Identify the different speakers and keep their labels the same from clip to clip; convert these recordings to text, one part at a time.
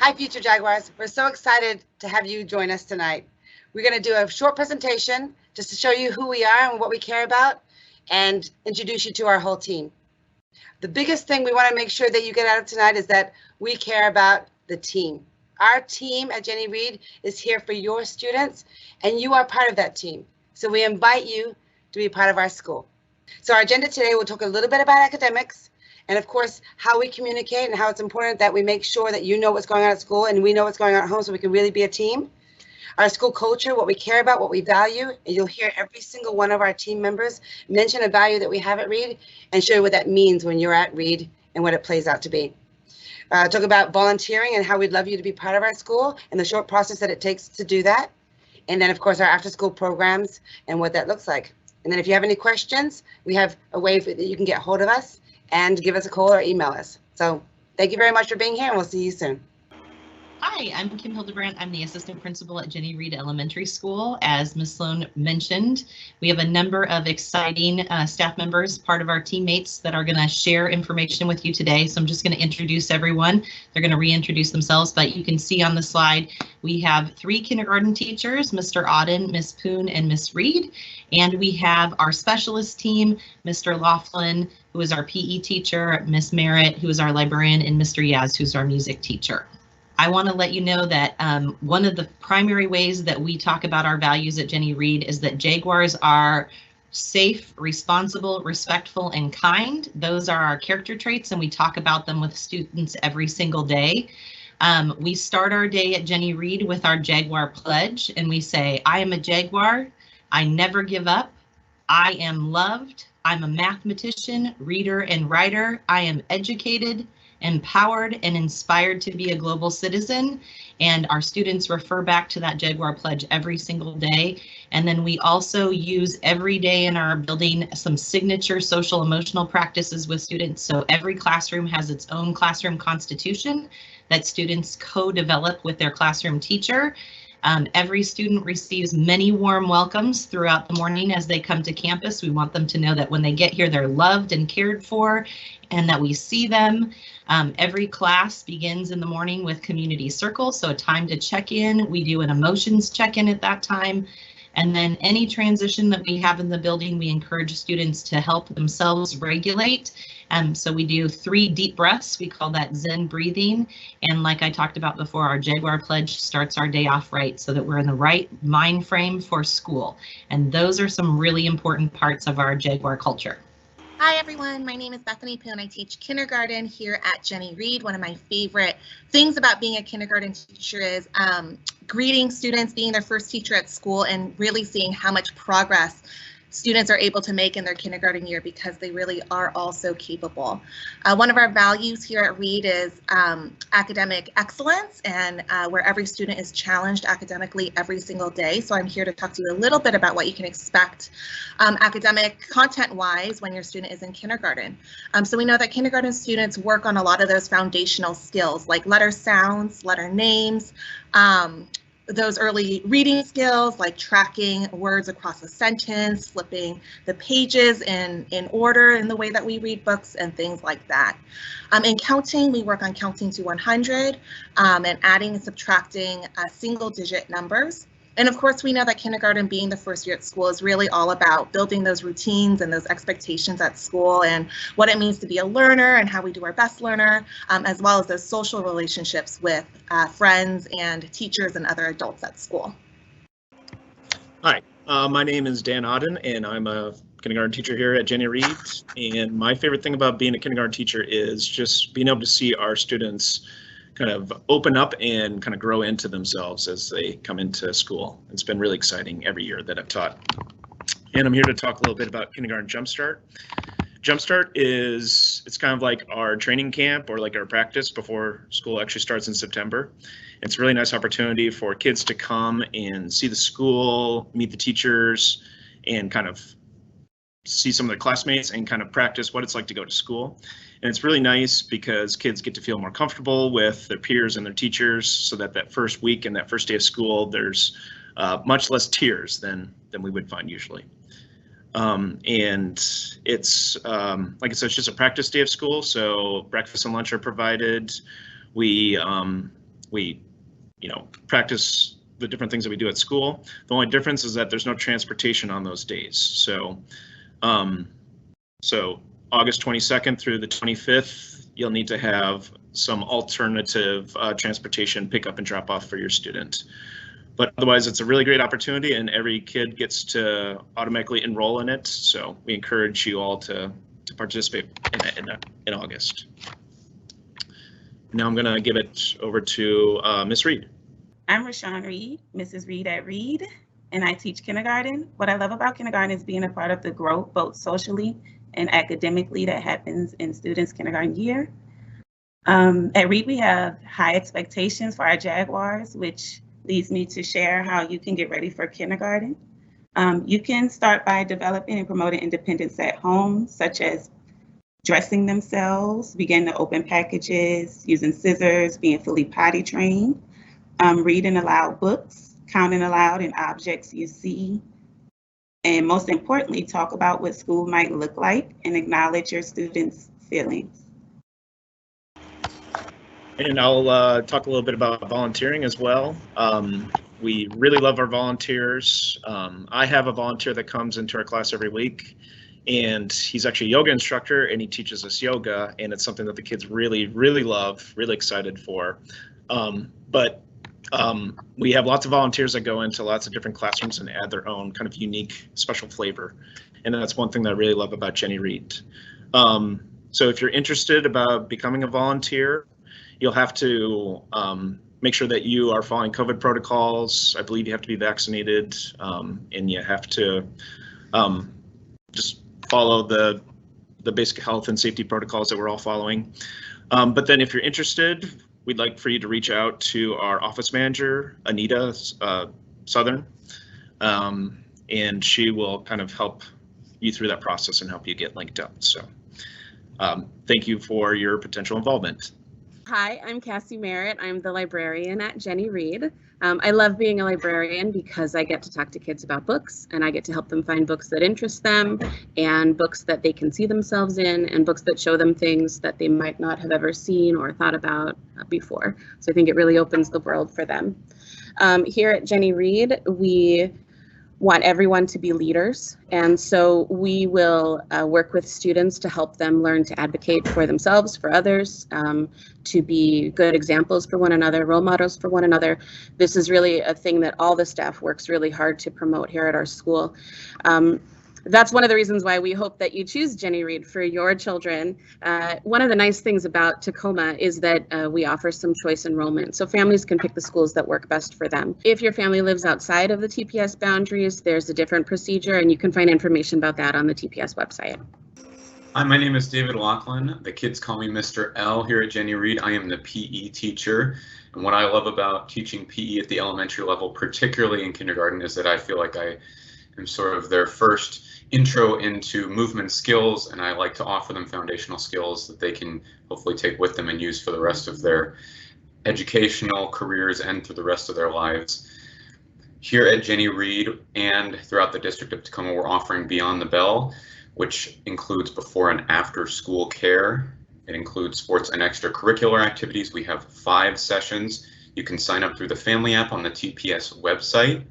Speaker 1: Hi, Future Jaguars. We're so excited to have you join us tonight. We're going to do a short presentation just to show you who we are and what we care about and introduce you to our whole team. The biggest thing we want to make sure that you get out of tonight is that we care about the team. Our team at Jenny Reed is here for your students, and you are part of that team. So we invite you to be part of our school. So our agenda today, we'll talk a little bit about academics, and of course, how we communicate and how it's important that we make sure that you know what's going on at school and we know what's going on at home so we can really be a team. Our school culture, what we care about, what we value, and you'll hear every single one of our team members mention a value that we have at Reed and show you what that means when you're at Reed and what it plays out to be. Talk about volunteering and how we'd love you to be part of our school and the short process that it takes to do that. And then, of course, our after-school programs and what that looks like. And then if you have any questions, we have a way that you can get hold of us and give us a call or email us. So thank you very much for being here, and we'll see you soon.
Speaker 2: Hi, I'm Kim Hildebrand. I'm the assistant principal at Jenny Reed Elementary School. As Ms. Sloan mentioned, we have a number of exciting staff members, part of our teammates, that are going to share information with you today. So I'm just going to introduce everyone. They're going to reintroduce themselves, but you can see on the slide we have 3 kindergarten teachers, Mr. Auden, Ms. Poon, and Ms. Reed. And we have our specialist team, Mr. Laughlin, who is our PE teacher, Ms. Merritt, who is our librarian, and Mr. Yaz, who's our music teacher. I want to let you know that one of the primary ways that we talk about our values at Jenny Reed is that Jaguars are safe, responsible, respectful, and kind. Those are our character traits, and we talk about them with students every single day. We start our day at Jenny Reed with our Jaguar pledge, and we say, I am a Jaguar, I never give up, I am loved, I'm a mathematician, reader, and writer, I am educated, empowered, and inspired to be a global citizen. And our students refer back to that Jaguar pledge every single day. And then we also use every day in our building some signature social emotional practices with students. So every classroom has its own classroom constitution that students co-develop with their classroom teacher. Every student receives many warm welcomes throughout the morning as they come to campus. We want them to know that when they get here, they're loved and cared for, and that we see them. Every class begins in the morning with community circle, so a time to check in. We do an emotions check-in at that time. And then any transition that we have in the building, we encourage students to help themselves regulate. So we do 3 deep breaths. We call that Zen breathing. And like I talked about before, our Jaguar pledge starts our day off right so that we're in the right mind frame for school. And those are some really important parts of our Jaguar culture.
Speaker 3: Hi everyone, my name is Bethany Poon. I teach kindergarten here at Jenny Reed. One of my favorite things about being a kindergarten teacher is greeting students, being their first teacher at school, and really seeing how much progress students are able to make in their kindergarten year because they really are all so capable. One of our values here at Reed is academic excellence, and where every student is challenged academically every single day. So I'm here to talk to you a little bit about what you can expect academic content-wise when your student is in kindergarten. So we know that kindergarten students work on a lot of those foundational skills like letter sounds, letter names, those early reading skills like tracking words across a sentence, flipping the pages in order in the way that we read books, and things like that. In counting, we work on counting to 100 and adding and subtracting single-digit numbers. And of course, we know that kindergarten, being the first year at school, is really all about building those routines and those expectations at school and what it means to be a learner and how we do our best learner, as well as those social relationships with friends and teachers and other adults at school.
Speaker 4: Hi, my name is Dan Auden, and I'm a kindergarten teacher here at Jenny Reed. And my favorite thing about being a kindergarten teacher is just being able to see our students kind of open up and kind of grow into themselves as they come into school. It's been really exciting every year that I've taught. And I'm here to talk a little bit about Kindergarten Jumpstart. Jumpstart it's kind of like our training camp or like our practice before school actually starts in September. It's a really nice opportunity for kids to come and see the school, meet the teachers, and kind of see some of their classmates and kind of practice what it's like to go to school. And it's really nice because kids get to feel more comfortable with their peers and their teachers, so that that first week and that first day of school, there's much less tears than we would find usually. And it's, like I said, it's just a practice day of school. So breakfast and lunch are provided. We we, practice the different things that we do at school. The only difference is that there's no transportation on those days. So, so August 22nd through the 25th, you'll need to have some alternative transportation pickup and drop off for your student. But otherwise, it's a really great opportunity, and every kid gets to automatically enroll in it. So we encourage you all to participate in August. Now I'm going to give it over to Ms. Reed.
Speaker 5: I'm Rashawn Reed, Mrs. Reed at Reed, and I teach kindergarten. What I love about kindergarten is being a part of the growth, both socially and academically, that happens in students' kindergarten year. At Reed, we have high expectations for our Jaguars, which leads me to share how you can get ready for kindergarten. You can start by developing and promoting independence at home, such as dressing themselves, begin to open packages, using scissors, being fully potty trained, reading aloud books, counting aloud in objects you see, and most importantly, talk about what school might look like and acknowledge your students' feelings.
Speaker 4: And I'll talk a little bit about volunteering as well. We really love our volunteers. I have a volunteer that comes into our class every week, and he's actually a yoga instructor, and he teaches us yoga, and it's something that the kids really, really love, really excited for. We have lots of volunteers that go into lots of different classrooms and add their own kind of unique, special flavor. And that's one thing that I really love about Jenny Reed. So if you're interested about becoming a volunteer, you'll have to make sure that you are following COVID protocols. I believe you have to be vaccinated, and you have to just follow the basic health and safety protocols that we're all following. But then if you're interested, we'd like for you to reach out to our office manager, Anita Southern, and she will kind of help you through that process and help you get linked up. So thank you for your potential involvement.
Speaker 6: Hi, I'm Cassie Merritt. I'm the librarian at Jenny Reed. I love being a librarian because I get to talk to kids about books, and I get to help them find books that interest them and books that they can see themselves in and books that show them things that they might not have ever seen or thought about before. So I think it really opens the world for them. Here at Jenny Reed, we want everyone to be leaders, and so we will work with students to help them learn to advocate for themselves, for others, to be good examples for one another, role models for one another. This is really a thing that all the staff works really hard to promote here at our school. That's one of the reasons why we hope that you choose Jenny Reed for your children. One of the nice things about Tacoma is that we offer some choice enrollment, so families can pick the schools that work best for them. If your family lives outside of the TPS boundaries, there's a different procedure, and you can find information about that on the TPS website.
Speaker 7: Hi, my name is David Laughlin. The kids call me Mr. L here at Jenny Reed. I am the PE teacher. And what I love about teaching PE at the elementary level, particularly in kindergarten, is that I feel like I am sort of their first intro into movement skills, and I like to offer them foundational skills that they can hopefully take with them and use for the rest of their educational careers and through the rest of their lives. Here at Jenny Reed and throughout the District of Tacoma, we're offering Beyond the Bell, which includes before and after school care. It includes sports and extracurricular activities. We have 5 sessions. You can sign up through the Family app on the TPS website,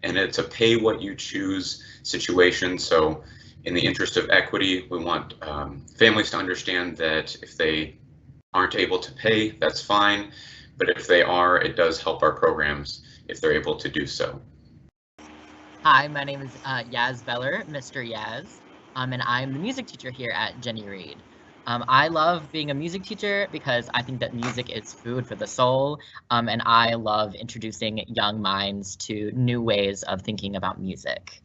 Speaker 7: and it's a pay what you choose situation. So in the interest of equity, we want families to understand that if they aren't able to pay, that's fine. But if they are, it does help our programs if they're able to do so.
Speaker 8: Hi, my name is Yaz Beller, Mr. Yaz, and I'm the music teacher here at Jenny Reed. I love being a music teacher because I think that music is food for the soul, and I love introducing young minds to new ways of thinking about music.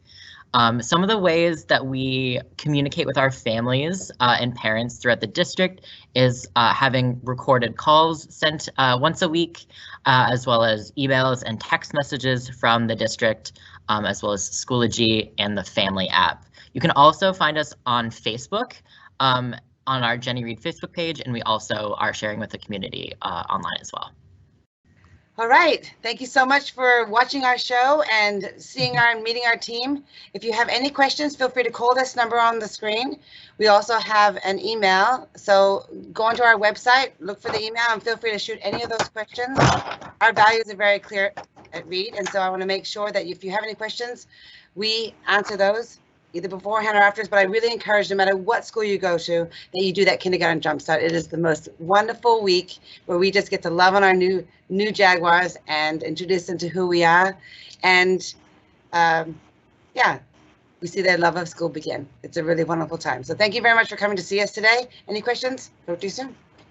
Speaker 8: Some of the ways that we communicate with our families and parents throughout the district is having recorded calls sent once a week, as well as emails and text messages from the district, as well as Schoology and the Family app. You can also find us on Facebook, on our Jenny Reed Facebook page, and we also are sharing with the community online as well.
Speaker 1: All right. Thank you so much for watching our show and seeing our and meeting our team. If you have any questions, feel free to call this number on the screen. We also have an email. So go onto our website, look for the email, and feel free to shoot any of those questions. Our values are very clear at Reed, and so I want to make sure that if you have any questions, we answer those either beforehand or afterwards. But I really encourage, no matter what school you go to, that you do that kindergarten jumpstart. It is the most wonderful week where we just get to love on our new Jaguars and introduce them to who we are. And yeah, we see their love of school begin. It's a really wonderful time. So thank you very much for coming to see us today. Any questions? Talk to you soon.